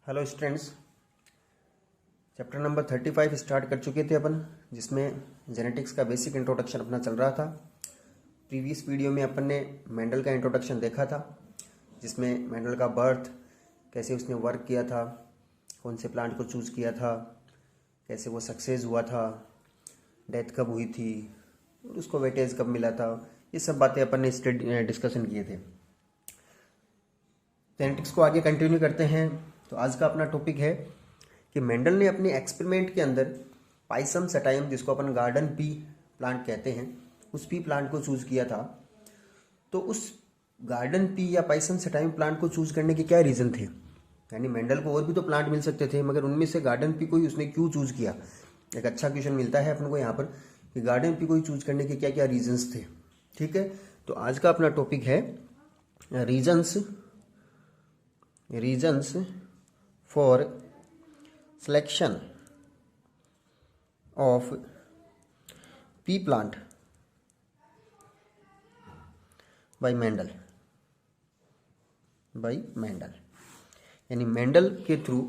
Hello students, chapter number 35 start कर चुके थे अपन, जिसमें जेनेटिक्स का बेसिक इंट्रोडक्शन अपना चल रहा था। प्रीवियस वीडियो में अपन ने मेंडल का इंट्रोडक्शन देखा था, जिसमें मेंडल का बर्थ, कैसे उसने वर्क किया था, कौन से प्लांट को चूज़ किया था, कैसे वो सक्सेस हुआ था, डेथ कब हुई थी और उसको वेटेज कब मिला था। ये सब बातें अपन ने डिस्कशन किए थे। जेनेटिक्स को आगे कंटिन्यू करते हैं। तो आज का अपना टॉपिक है कि मेंडल ने अपने एक्सपेरिमेंट के अंदर पाइसम सटाइम, जिसको अपन गार्डन पी प्लांट कहते हैं, उस पी प्लांट को चूज़ किया था। तो उस गार्डन पी या पाइसम सटाइम प्लांट को चूज़ करने के क्या रीज़न थे? यानी मेंडल को और भी तो प्लांट मिल सकते थे, मगर उनमें से गार्डन पी को ही उसने क्यों चूज़ किया? एक अच्छा क्वेश्चन मिलता है अपन को यहाँ पर कि गार्डन पी को ही चूज़ करने के क्या क्या रीजंस थे। ठीक है, तो आज का अपना टॉपिक है reasons for selection of P plant by Mendel. यानी मेंडल के थ्रू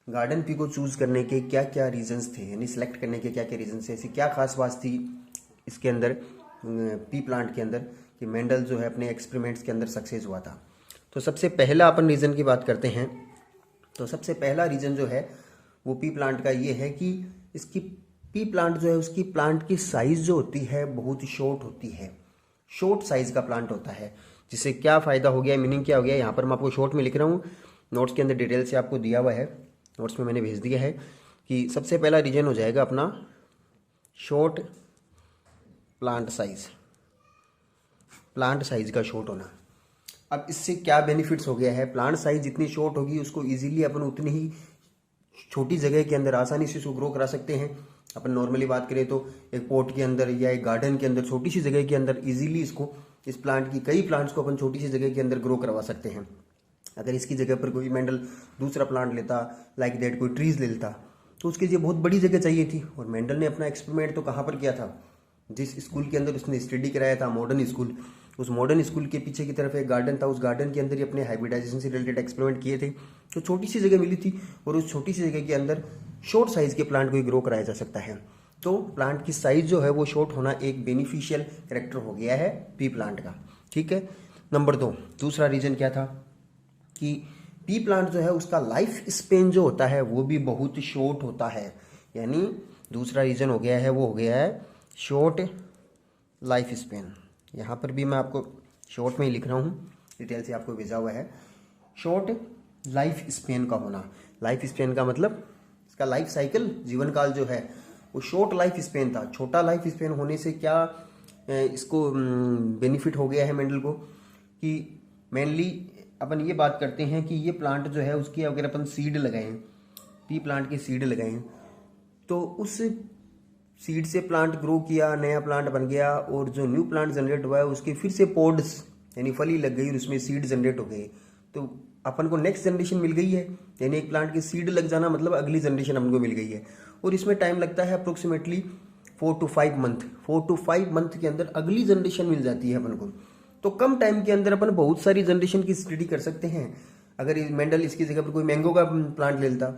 गार्डन पी को चूज करने के क्या क्या रीजंस थे, यानी सिलेक्ट करने के क्या क्या रीजंस थे। ऐसी क्या खास बात थी इसके अंदर, पी प्लांट के अंदर, कि मेंडल जो है अपने एक्सपेरिमेंट्स के अंदर सक्सेस हुआ था। तो सबसे पहला अपन रीज़न की बात करते हैं। तो सबसे पहला रीज़न जो है वो पी प्लांट का ये है कि इसकी पी प्लांट जो है, उसकी प्लांट की साइज़ जो होती है बहुत शॉर्ट होती है। शॉर्ट साइज़ का प्लांट होता है, जिससे क्या फ़ायदा हो गया, मीनिंग क्या हो गया, यहाँ पर मैं आपको शॉर्ट में लिख रहा हूँ, नोट्स के अंदर डिटेल से आपको दिया हुआ है, नोट्स में मैंने भेज दिया है कि सबसे पहला रीजन हो जाएगा अपना शॉर्ट प्लांट साइज़ का शॉर्ट होना। अब इससे क्या बेनिफिट्स हो गया है? प्लांट साइज जितनी शॉर्ट होगी उसको इजीली अपन उतनी ही छोटी जगह के अंदर आसानी से उसको ग्रो करा सकते हैं। अपन नॉर्मली बात करें तो एक पॉट के अंदर या एक गार्डन के अंदर छोटी सी जगह के अंदर इजीली इस प्लांट की कई प्लांट्स को अपन छोटी सी जगह के अंदर ग्रो करवा सकते हैं। अगर इसकी जगह पर कोई मेंडल दूसरा प्लांट लेता, लाइक दैट कोई ट्रीज ले लेता, तो उसके लिए बहुत बड़ी जगह चाहिए थी। और मेंडल ने अपना एक्सपेरिमेंट तो कहाँ पर किया था? जिस स्कूल के अंदर उसने स्टडी कराया था, मॉडर्न स्कूल, उस मॉडर्न स्कूल के पीछे की तरफ एक गार्डन था, उस गार्डन के अंदर ही अपने हाइब्रिडाइजेशन से रिलेटेड एक्सपेरिमेंट किए थे। तो छोटी सी जगह मिली थी और उस छोटी सी जगह के अंदर शॉर्ट साइज के प्लांट को ही ग्रो कराया जा सकता है। तो प्लांट की साइज जो है वो शॉर्ट होना एक बेनिफिशियल कैरेक्टर हो गया है पी प्लांट का। ठीक है, नंबर 2, दूसरा रीजन क्या था कि पी प्लांट जो है उसका लाइफ स्पेन जो होता है वो भी बहुत शॉर्ट होता है। यानी दूसरा रीजन हो गया है, वो हो गया है शॉर्ट लाइफ स्पेन। यहाँ पर भी मैं आपको शॉर्ट में ही लिख रहा हूँ, डिटेल से आपको भेजा हुआ है। शॉर्ट लाइफ स्पेन का होना, लाइफ स्पेन का मतलब इसका लाइफ साइकिल, जीवन काल जो है वो शॉर्ट लाइफ स्पेन था। छोटा लाइफ स्पेन होने से क्या इसको बेनिफिट हो गया है मेंडल को, कि मेनली अपन ये बात करते हैं कि ये प्लांट जो है उसकी अगर अपन सीड लगाएं, पी प्लांट की सीड लगाएं, तो उस सीड से प्लांट ग्रो किया, नया प्लांट बन गया, और जो न्यू प्लांट जनरेट हुआ है उसके फिर से पॉड्स यानी फली लग गई और उसमें सीड जनरेट हो गए। तो अपन को नेक्स्ट जनरेशन मिल गई है। यानी एक प्लांट की सीड लग जाना मतलब अगली जनरेशन अपन को मिल गई है। और इसमें टाइम लगता है approximately 4 to 5 month. 4 to 5 month के अंदर अगली जनरेशन मिल जाती है अपन को। तो कम टाइम के अंदर अपन बहुत सारी जनरेशन की स्टडी कर सकते हैं। अगर मेंडल इसकी जगह पर कोई मैंगो का प्लांट ले लेता,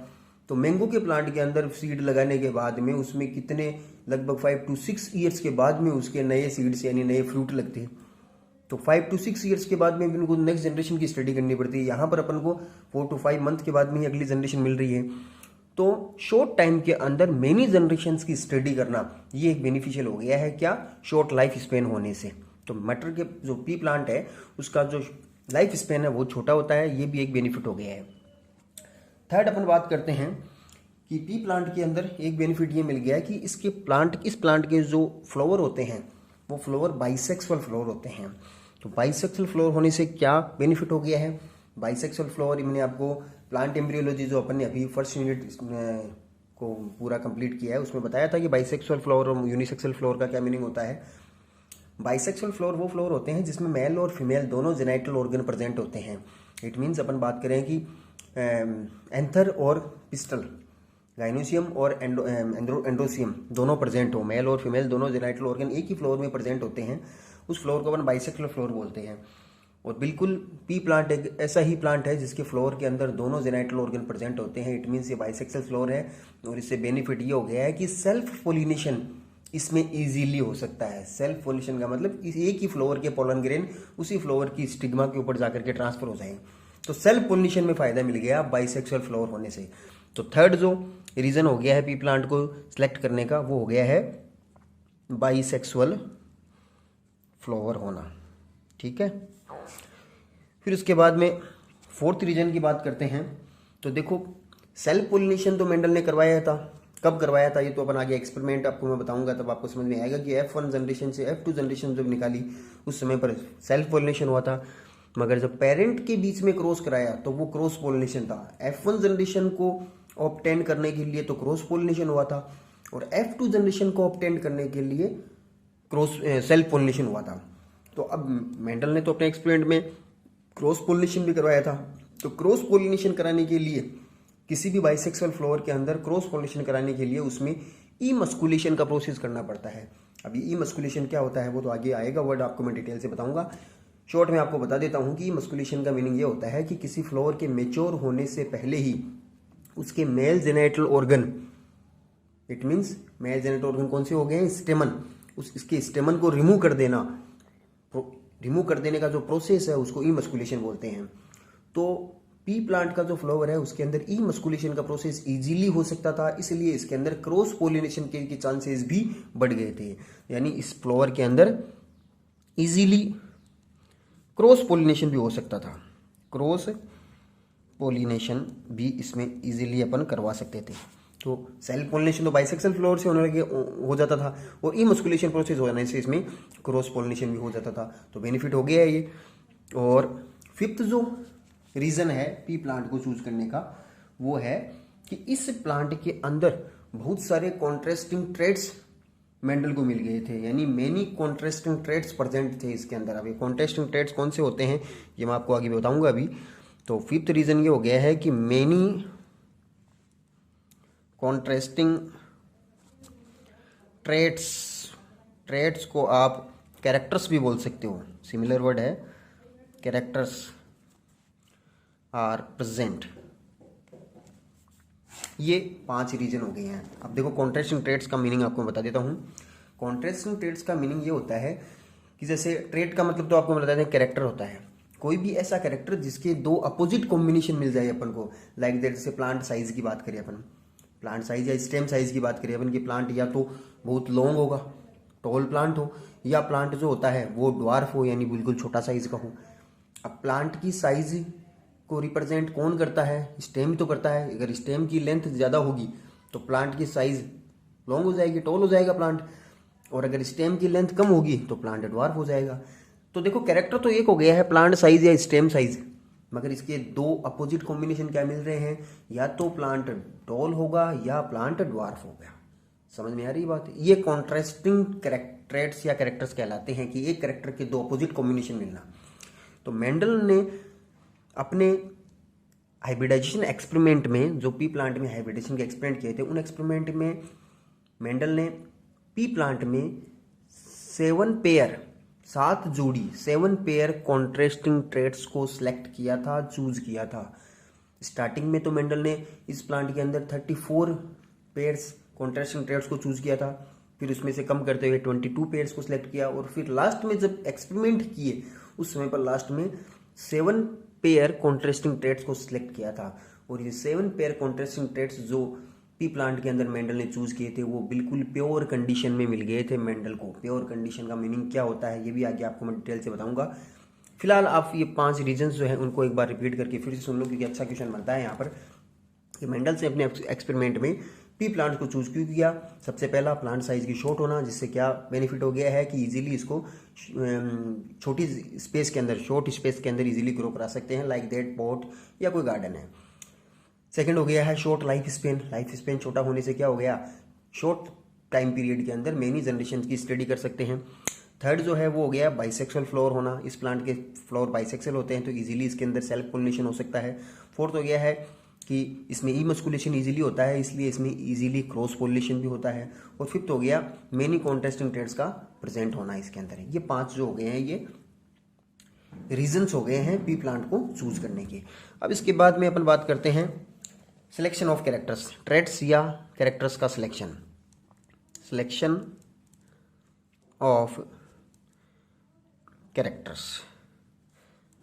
तो मैंगो के प्लांट के अंदर सीड लगाने के बाद में उसमें कितने, लगभग 5 to 6 ईयर्स के बाद में उसके नए सीड्स यानी नए फ्रूट लगते हैं। तो 5 to 6 ईयर्स के बाद में भी उनको नेक्स्ट जनरेशन की स्टडी करनी पड़ती है। यहाँ पर अपन को 4 to 5 मंथ के बाद में ही अगली जनरेशन मिल रही है। तो शॉर्ट टाइम के अंदर मेनी जनरेशन की स्टडी करना ये एक बेनिफिशियल हो गया है। क्या? शॉर्ट लाइफ स्पेन होने से। तो मटर के जो पी प्लांट है उसका जो लाइफ स्पेन है वो छोटा होता है, ये भी एक बेनिफिट हो गया है। थर्ड अपन बात करते हैं कि पी प्लांट के अंदर एक बेनिफिट ये मिल गया है कि इस प्लांट के जो फ्लावर होते हैं वो फ्लावर बाइसेक्सुअल फ्लावर होते हैं। तो बाइसेक्सुअल फ्लावर होने से क्या बेनिफिट हो गया है? बाइसेक्सुअल फ्लावर, मैंने आपको प्लांट एम्ब्रियोलॉजी जो अपन ने अभी फर्स्ट यूनिट को पूरा कंप्लीट किया है उसमें बताया था कि बाइसेक्सुअल फ्लावर और यूनिसेक्सुअल फ्लावर का क्या मीनिंग होता है। बाइसेक्सुअल फ्लावर वो फ्लावर होते हैं जिसमें मेल और फीमेल दोनों जेनाइटल ऑर्गन प्रेजेंट होते हैं। इट मीन्स अपन बात करें कि एंथर और पिस्टल, गाइनोसियम और एंड्रोसियम दोनों प्रेजेंट हो, मेल और फीमेल दोनों जेनाइटल ऑर्गन एक ही फ्लोर में प्रेजेंट होते हैं, उस फ्लोर को अपन बाइसेक्सुअल फ्लोर बोलते हैं। और बिल्कुल पी प्लांट एक ऐसा ही प्लांट है जिसके फ्लोर के अंदर दोनों जेनाइटल ऑर्गन प्रेजेंट होते हैं। इट मीन्स ये बाइसेक्सुअल फ्लोर है और इससे बेनिफिट ये हो गया है कि सेल्फ पोलिनेशन इसमें इजीली हो सकता है। सेल्फ पोलिनेशन का मतलब एक ही फ्लोर के पोलन ग्रेन उसी फ्लोर की स्टिग्मा के ऊपर जाकर के ट्रांसफर हो जाएंगे। तो सेल्फ पोलिनेशन में फायदा मिल गया बाइसेक्सुअल फ्लोर होने से। तो थर्ड जो रीजन हो गया है पी प्लांट को सिलेक्ट करने का वो हो गया है बाइसेक्सुअल फ्लावर होना। ठीक है, फिर उसके बाद में फोर्थ रीजन की बात करते हैं। तो देखो सेल्फ पोलिनेशन तो मेंडल ने करवाया था। कब करवाया था ये तो अपन आगे एक्सपेरिमेंट आपको मैं बताऊंगा, तब आपको समझ में आएगा कि F1 जनरेशन से F2 जनरेशन जब निकाली उस समय पर सेल्फ पोलिनेशन हुआ था, मगर जब पेरेंट के बीच में क्रॉस कराया तो वो क्रॉस पोलिनेशन था। F1 जनरेशन को ऑब्टेन करने के लिए तो क्रॉस पोलिनेशन हुआ था और F2 जनरेशन को ऑब्टेन करने के लिए क्रॉस सेल्फ पोलिनेशन हुआ था। तो अब मेंडल ने तो अपने एक्सपेरिमेंट में क्रॉस पोलिनेशन भी करवाया था। तो क्रॉस पोलिनेशन कराने के लिए किसी भी बाइसेक्सुअल फ्लावर के अंदर क्रॉस पोलिनेशन कराने के लिए उसमें ई मस्कुलेशन का प्रोसेस करना पड़ता है। अब ये ई मस्कुलेशन क्या होता है वो तो आगे आएगा, वर्ड आपको मैं डिटेल से बताऊंगा। शॉर्ट में आपको बता देता हूँ कि ई मस्कुलेशन का मीनिंग ये होता है कि किसी फ्लावर के मेच्योर होने से पहले ही उसके male genital organ, it means male genital organ कौन से हो गए, स्टेमन, इसके स्टेमन को रिमूव कर देना, रिमूव कर देने का जो प्रोसेस है उसको ई मस्कुलेशन बोलते हैं। तो पी प्लांट का जो फ्लावर है उसके अंदर ई मस्कुलेशन का प्रोसेस इजीली हो सकता था, इसलिए इसके अंदर क्रॉस पोलिनेशन के चांसेस भी बढ़ गए थे। यानी इस फ्लावर के अंदर इजीली क्रॉस पोलिनेशन भी हो सकता था, क्रॉस पोलिनेशन भी इसमें इजीली अपन करवा सकते थे। तो सेल्फ पोलिनेशन तो बाइसेक्सुअल फ्लावर से होने लगे हो जाता था और ई मस्कुलेशन प्रोसेस होने से इसमें क्रॉस पोलिनेशन भी हो जाता था। तो बेनिफिट हो गया है ये। और फिफ्थ जो रीज़न है पी प्लांट को चूज करने का वो है कि इस प्लांट के अंदर बहुत सारे कॉन्ट्रास्टिंग ट्रेड्स मेंडल को मिल गए थे, यानी मेनी कॉन्ट्रास्टिंग ट्रेड्स प्रेजेंट थे इसके अंदर। अब ये कॉन्ट्रास्टिंग ट्रेड्स कौन से होते हैं ये मैं आपको आगे बताऊंगा अभी। तो फिफ्थ रीज़न ये हो गया है कि मेनी कॉन्ट्रास्टिंग ट्रेड्स को आप कैरेक्टर्स भी बोल सकते हो, सिमिलर वर्ड है, कैरेक्टर्स आर प्रेजेंट। ये 5 रीजन हो गए हैं। अब देखो कॉन्ट्रास्टिंग ट्रेड्स का मीनिंग आपको बता देता हूँ। कॉन्ट्रास्टिंग ट्रेड्स का मीनिंग ये होता है कि जैसे ट्रेड का मतलब तो आपको बता दें कैरेक्टर होता है, कोई भी ऐसा कैरेक्टर जिसके दो अपोजिट कॉम्बिनेशन मिल जाए अपन को। लाइक दैट, जैसे प्लांट साइज की बात करें अपन, प्लांट साइज या स्टेम साइज की बात करें अपन कि प्लांट या तो बहुत लॉन्ग होगा, टॉल प्लांट हो, या प्लांट जो होता है वो ड्वार्फ हो यानी बिल्कुल छोटा साइज का हो। अब प्लांट की साइज को रिप्रेजेंट कौन करता है, स्टेम तो करता है। अगर स्टेम की लेंथ ज़्यादा होगी तो प्लांट की साइज लॉन्ग हो जाएगी, टॉल हो जाएगा प्लांट, और अगर स्टेम की लेंथ कम होगी तो प्लांट ड्वार्फ हो जाएगा। तो देखो कैरेक्टर तो एक हो गया है प्लांट साइज या स्टेम साइज, मगर इसके दो अपोजिट कॉम्बिनेशन क्या मिल रहे हैं, या तो प्लांट टॉल होगा या प्लांट ड्वार्फ होगा। समझ में आ रही बात? ये कॉन्ट्रास्टिंग ट्रेड्स या कैरेक्टर्स कहलाते हैं कि एक कैरेक्टर के दो अपोजिट कॉम्बिनेशन मिलना। तो मेंडल ने अपने हाइब्रिडाइजेशन एक्सपेरिमेंट में, जो पी प्लांट में हाइब्रिडाइजेशन के एक्सपेरिमेंट किए थे, उन एक्सपेरिमेंट में मेंडल ने पी प्लांट में 7 पेयर कॉन्ट्रास्टिंग ट्रेड्स को सिलेक्ट किया था, चूज किया था। स्टार्टिंग में तो मेंडल ने इस प्लांट के अंदर 34 पेयर्स कॉन्ट्रास्टिंग ट्रेड्स को चूज किया था, फिर उसमें से कम करते हुए 22 पेयर्स को सिलेक्ट किया, और फिर लास्ट में जब एक्सपेरिमेंट किए उस समय पर लास्ट में 7 पेयर कॉन्ट्रास्टिंग ट्रेड्स को सिलेक्ट किया था। और ये 7 पेयर कॉन्ट्रास्टिंग ट्रेड्स जो पी प्लांट के अंदर मेंडल ने चूज किए थे वो बिल्कुल प्योर कंडीशन में मिल गए थे मेंडल को। प्योर कंडीशन का मीनिंग क्या होता है ये भी आगे आपको मैं डिटेल से बताऊंगा। फिलहाल आप ये 5 रीजंस जो है उनको एक बार रिपीट करके फिर से सुन लो, क्योंकि अच्छा क्वेश्चन बनता है यहाँ पर कि मेंडल से अपने एक्सपेरिमेंट में पी प्लांट को चूज क्यों किया। सबसे पहला प्लांट साइज की शॉर्ट होना, जिससे क्या बेनिफिट हो गया है कि इजीली इसको छोटी स्पेस के अंदर, शॉर्ट स्पेस के अंदर इजीली ग्रो करा सकते हैं, लाइक दैट पॉट या कोई गार्डन है। सेकंड हो गया है शॉर्ट लाइफ स्पेन छोटा होने से क्या हो गया, शॉर्ट टाइम पीरियड के अंदर मेनी जनरेशन की स्टडी कर सकते हैं। थर्ड जो है वो हो गया बाइसेक्सुअल फ्लावर होना, इस प्लांट के फ्लावर बाइसेक्सुअल होते हैं तो इजीली इसके अंदर सेल्फ पोलिनेशन हो सकता है। फोर्थ हो गया है कि इसमें ई मस्कुलेशन इजीली होता है, इसलिए इसमें इजीली क्रॉस पोलिनेशन भी होता है। और फिफ्थ हो गया मेनी कॉन्ट्रास्टिंग ट्रेड्स का प्रेजेंट होना इसके अंदर है। ये 5 जो हो गए हैं ये रीजंस हो गए हैं पी प्लांट को चूज करने के। अब इसके बाद में अपन बात करते हैं सिलेक्शन ऑफ कैरेक्टर्स, ट्रेट्स या कैरेक्टर्स का सिलेक्शन। सिलेक्शन ऑफ कैरेक्टर्स,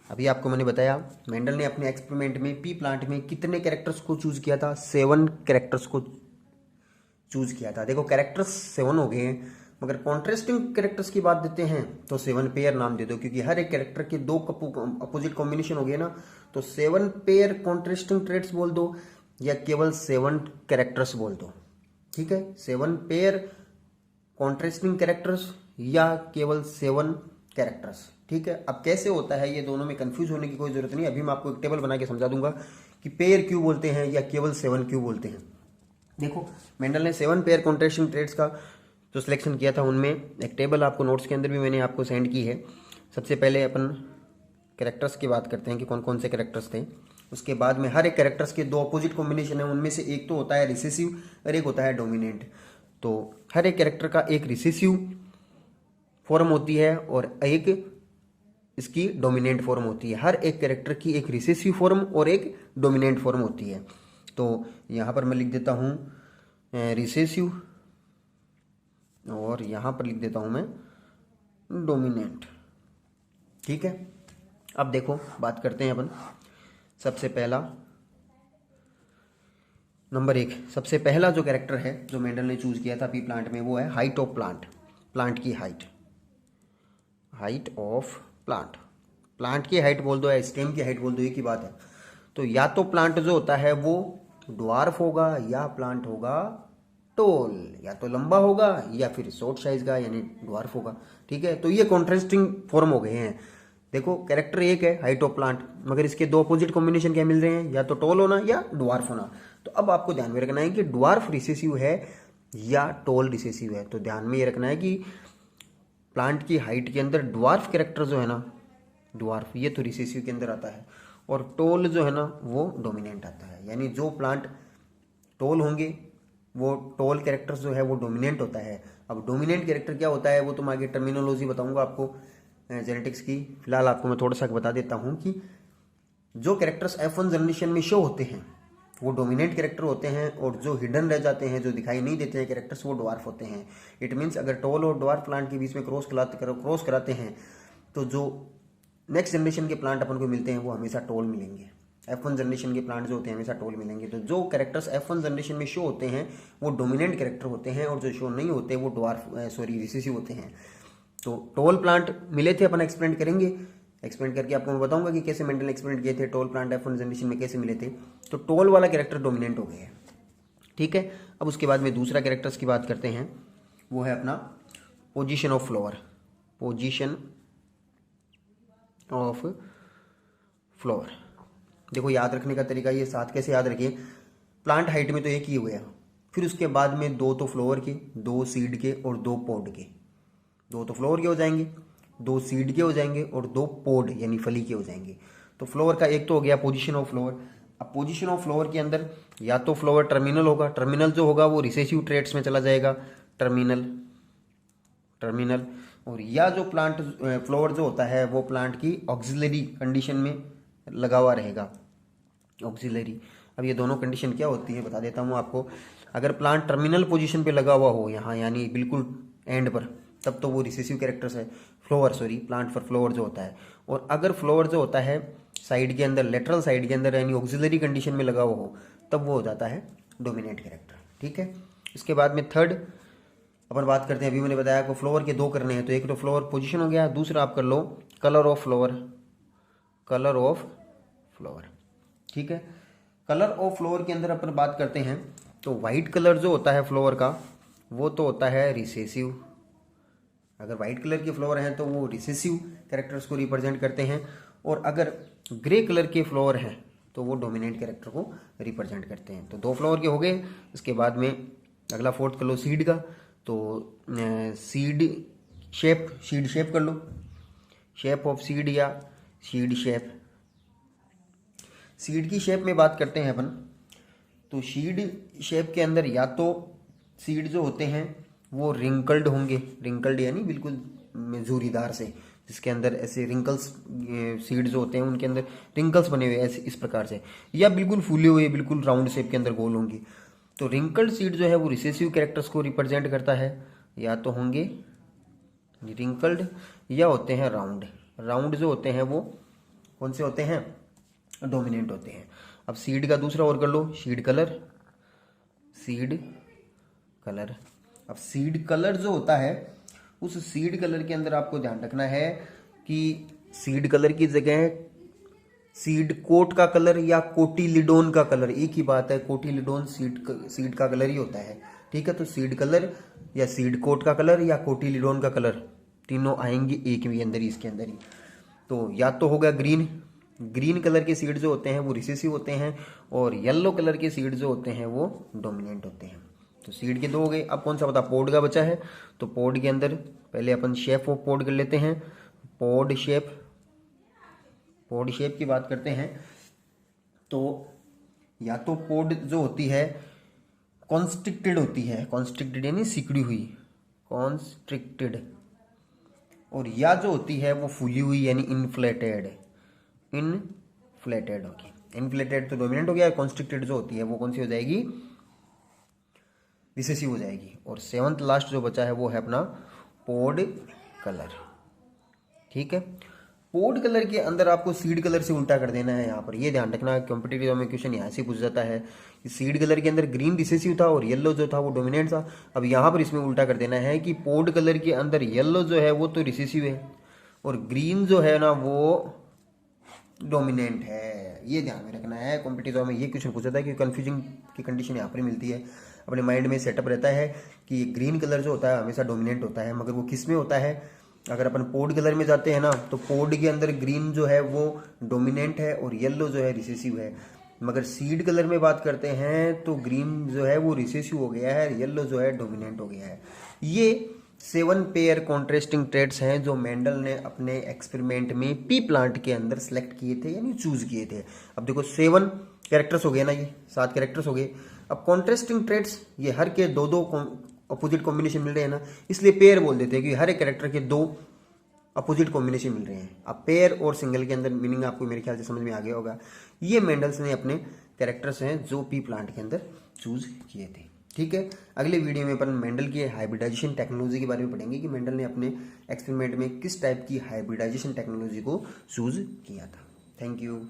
अभी आपको मैंने बताया मेंडल ने अपने एक्सपेरिमेंट में पी प्लांट में कितने कैरेक्टर्स को चूज किया था, 7 कैरेक्टर्स को चूज किया था। देखो कैरेक्टर्स 7 हो गए हैं, मगर कॉन्ट्रास्टिंग कैरेक्टर्स की बात देते हैं तो 7 पेयर नाम दे दो, क्योंकि हर एक कैरेक्टर के 2 अपोजिट कॉम्बिनेशन हो गए ना, तो 7 पेयर कॉन्ट्रास्टिंग ट्रेट्स बोल दो या केवल 7 कैरेक्टर्स बोल दो। ठीक है, 7 पेयर कॉन्ट्रास्टिंग कैरेक्टर्स या केवल 7 कैरेक्टर्स। ठीक है, अब कैसे होता है ये दोनों में कंफ्यूज होने की कोई जरूरत नहीं। अभी मैं आपको एक टेबल बना के समझा दूंगा कि पेयर क्यों बोलते हैं या केवल 7 क्यों बोलते हैं। देखो मेंडल ने 7 पेयर कॉन्ट्रास्टिंग ट्रेट्स का जो सिलेक्शन किया था उनमें एक टेबल आपको नोट्स के अंदर भी मैंने आपको सेंड की है। सबसे पहले अपन कैरेक्टर्स की बात करते हैं कि कौन कौन से कैरेक्टर्स थे। उसके बाद में हर एक कैरेक्टर्स के 2 अपोजिट कॉम्बिनेशन है, उनमें से एक तो होता है रिसेसिव और एक होता है डोमिनेंट। तो हर एक कैरेक्टर का एक रिसेसिव फॉर्म होती है और एक इसकी डोमिनेंट फॉर्म होती है। हर एक कैरेक्टर की एक रिसेसिव फॉर्म और एक डोमिनेंट फॉर्म होती है। तो यहाँ पर मैं लिख देता हूँ रिसेसिव और यहाँ पर लिख देता हूँ मैं डोमिनेंट। ठीक है, अब देखो बात करते हैं अपन। सबसे पहला नंबर 1, सबसे पहला जो कैरेक्टर है जो मेंडल ने चूज किया था पी प्लांट में वो है हाइट ऑफ प्लांट। प्लांट की height, height of plant, plant की हाइट बोल दो या स्टेम की हाइट बोल दो, एक ही बात है। तो या तो प्लांट जो होता है वो ड्वार्फ होगा या प्लांट होगा टोल, या तो लंबा होगा या फिर शॉर्ट साइज का यानी ड्वार्फ होगा। ठीक है, तो ये कॉन्ट्रास्टिंग फॉर्म हो गए हैं। देखो कैरेक्टर एक है हाइट ऑफ प्लांट, मगर इसके 2 अपोजिट कॉम्बिनेशन क्या मिल रहे हैं, या तो टोल होना या ड्वार्फ होना। तो अब आपको ध्यान में रखना है कि ड्वार्फ रिसेसिव है या टोल रिसेसिव है। तो ध्यान में ये रखना है कि प्लांट की हाइट के अंदर ड्वार्फ कैरेक्टर जो है ना, ड्वार्फ ये तो रिसेसिव के अंदर आता है, और टोल जो है ना वो डोमिनेंट आता है। यानी जो प्लांट टोल होंगे वो टोल कैरेक्टर जो है वो डोमिनेंट होता है। अब डोमिनेंट कैरेक्टर क्या होता है वो तो मैं आगे टर्मिनोलॉजी बताऊंगा आपको जेनेटिक्स की। फिलहाल आपको मैं थोड़ा सा बता देता हूँ कि जो कैरेक्टर्स F1 जनरेशन में शो होते हैं वो डोमिनेंट कैरेक्टर होते हैं, और जो हिडन रह जाते हैं, जो दिखाई नहीं देते हैं कैरेक्टर्स, वो ड्वार्फ होते हैं। इट मीन्स अगर टोल और ड्वार्फ प्लांट के बीच में क्रॉस कराते हैं तो जो नेक्स्ट जनरेशन के प्लांट अपन को मिलते हैं वो हमेशा टोल मिलेंगे। F1 जनरेशन के प्लांट जो होते हैं हमेशा टोल मिलेंगे। तो जो कैरेक्टर्स F1 जनरेशन में शो होते हैं वो डोमिनेंट कैरेक्टर होते हैं, और जो शो नहीं होते वो रिसेसिव होते हैं। तो टोल प्लांट मिले थे, अपन एक्सप्लेन करेंगे, एक्सप्लेन करके आपको मैं बताऊंगा कि कैसे मेंडल ने एक्सप्लेन किए थे टोल प्लांट F1 जनरेशन में कैसे मिले थे। तो टोल वाला कैरेक्टर डोमिनेंट हो गए हैं। ठीक है, अब उसके बाद में दूसरा कैरेक्टर्स की बात करते हैं, वो है अपना position of flower. Position of flower, देखो याद रखने का तरीका ये साथ कैसे याद रखिए। प्लांट हाइट में तो एक ही हो गया, फिर उसके बाद में 2 तो फ्लावर के, 2 सीड के और 2 पॉड के। 2 तो फ्लावर के हो जाएंगे, 2 सीड के हो जाएंगे और 2 पॉड यानी फली के हो जाएंगे। तो फ्लावर का एक तो हो गया पोजीशन ऑफ फ्लावर। अब पोजीशन ऑफ फ्लावर के अंदर या तो फ्लावर टर्मिनल होगा, टर्मिनल जो होगा वो रिसेसिव ट्रेट्स में चला जाएगा, टर्मिनल, और या जो प्लांट फ्लावर जो होता है वो प्लांट की ऑक्सिलरी कंडीशन में लगा हुआ रहेगा, ऑक्सिलरी। अब ये दोनों कंडीशन क्या होती है बता देता हूँ आपको। अगर प्लांट टर्मिनल पोजीशन पे लगा हुआ हो यहाँ यानी बिल्कुल एंड पर, तब तो वो रिसेसिव कैरेक्टर्स है, प्लांट फॉर फ्लावर जो होता है। और अगर फ्लावर जो होता है साइड के अंदर, लेटरल साइड के अंदर यानी ऑक्सिलरी कंडीशन में लगा हुआ हो, तब वो हो जाता है डोमिनेंट कैरेक्टर। ठीक है, इसके बाद में थर्ड अपन बात करते हैं। अभी मैंने बताया आपको फ्लावर के 2 करने हैं, तो एक तो फ्लावर पोजीशन हो गया, दूसरा आप कर लो colour of flower, colour of flower. ठीक है, कलर ऑफ फ्लावर के अंदर अपन बात करते हैं तो वाइट कलर जो होता है फ्लावर का वो तो होता है रिसेसिव। अगर वाइट कलर के फ्लावर हैं तो वो रिसेसिव कैरेक्टर्स को रिप्रेजेंट करते हैं, और अगर ग्रे कलर के फ्लावर हैं तो वो डोमिनेंट कैरेक्टर को रिप्रेजेंट करते हैं। तो 2 फ्लावर के हो गए। इसके बाद में अगला फोर्थ कर लो सीड का, तो सीड शेप कर लो, शेप ऑफ सीड या सीड शेप। सीड की शेप में बात करते हैं अपन, तो सीड शेप के अंदर या तो सीड जो होते हैं वो रिंकल्ड होंगे, रिंकल्ड यानी बिल्कुल झूरीदार से, जिसके अंदर ऐसे रिंकल्स, सीड जो होते हैं उनके अंदर रिंकल्स बने हुए ऐसे इस प्रकार से, या बिल्कुल फूले हुए बिल्कुल राउंड शेप के अंदर गोल होंगी। तो रिंकल्ड सीड जो है वो रिसेसिव कैरेक्टर्स को रिप्रेजेंट करता है, या तो होंगे रिंकल्ड या होते हैं राउंड। राउंड जो होते हैं वो कौन से होते हैं, डोमिनेंट होते हैं। अब सीड का दूसरा और कर लो, सीड कलर, सीड कलर। अब सीड कलर जो होता है, उस सीड कलर के अंदर आपको ध्यान रखना है कि सीड कलर की जगह सीड कोट का कलर या कोटिलिडोन का कलर, एक ही बात है, कोटिलिडोन सीड का कलर ही होता है, ठीक है। तो सीड कलर या सीड कोट का कलर या कोटिलिडोन का कलर, तीनों आएंगे एक भी अंदर ही, इसके अंदर ही। तो या तो होगा ग्रीन, ग्रीन कलर के सीड जो होते हैं वो रिसेसिव होते हैं, और येलो कलर के सीड जो होते हैं वो डोमिनेंट होते हैं। तो सीड के दो हो गए। अब कौन सा बता, पोड का बचा है। तो पोड के अंदर पहले अपन शेप ऑफ पोड कर लेते हैं। पोड शेप, पोड शेप की बात करते हैं तो या तो पोड जो होती है कॉन्स्ट्रिक्टेड होती है, कॉन्स्ट्रिक्टेड यानी सिकुड़ी हुई, कॉन्स्ट्रिक्टेड, और या जो होती है वो फूली हुई यानी इन्फ्लेटेड, इन्फ्लेटेड होगी। इन्फ्लेटेड तो डोमिनेंट हो गया, कॉन्स्ट्रिक्टेड जो होती है वो कौन सी हो जाएगी, रिसेसिव हो जाएगी। और सेवंथ लास्ट जो बचा है वो है अपना पोड कलर, ठीक है। पोड कलर के अंदर आपको सीड कलर से उल्टा कर देना है। यहाँ पर ये ध्यान रखना, कॉम्पिटिटिव में क्वेश्चन यहाँ से पूछ जाता है कि सीड कलर के अंदर ग्रीन रिसेसिव था और येलो जो था वो डोमिनेंट था। अब यहाँ पर इसमें उल्टा कर देना है कि पोड कलर के अंदर येलो जो है वो तो रिसेसिव है और ग्रीन जो है ना वो डोमिनेंट है। ये ध्यान में रखना है, कॉम्पिटिटिव में ये क्वेश्चन पूछा था कि कंफ्यूजिंग की कंडीशन यहाँ पर मिलती है। अपने माइंड में सेटअप रहता है कि ग्रीन कलर जो होता है हमेशा डोमिनेंट होता है, मगर वो किस में होता है, अगर अपन पोड कलर में जाते हैं ना तो पोड के अंदर ग्रीन जो है वो डोमिनेंट है और येलो जो है रिसेसिव है। मगर सीड कलर में बात करते हैं तो ग्रीन जो है वो रिसेसिव हो गया है, येलो जो है डोमिनेंट हो गया है। ये 7 पेयर कॉन्ट्रास्टिंग ट्रेड्स हैं जो मेंडल ने अपने एक्सपेरिमेंट में पी प्लांट के अंदर सेलेक्ट किए थे, यानी चूज किए थे। अब देखो 7 कैरेक्टर्स हो गए ना, ये 7 कैरेक्टर्स हो गए। अब कॉन्ट्रास्टिंग ट्रेड्स ये हर के दो अपोजिट कॉम्बिनेशन मिल रहे हैं ना, इसलिए पेयर बोल देते हैं कि हर एक कैरेक्टर के 2 अपोजिट कॉम्बिनेशन मिल रहे हैं। अब पेयर और सिंगल के अंदर मीनिंग आपको मेरे ख्याल से समझ में आ गया होगा। ये मेंडल्स ने अपने कैरेक्टर्स हैं जो पी प्लांट के अंदर चूज किए थे, ठीक है। अगले वीडियो में अपन मेंडल की हाइब्रिडाइजेशन टेक्नोलॉजी के बारे में पढ़ेंगे कि मेंडल ने अपने एक्सपेरिमेंट में किस टाइप की हाइब्रिडाइजेशन टेक्नोलॉजी को चूज किया था। Thank you.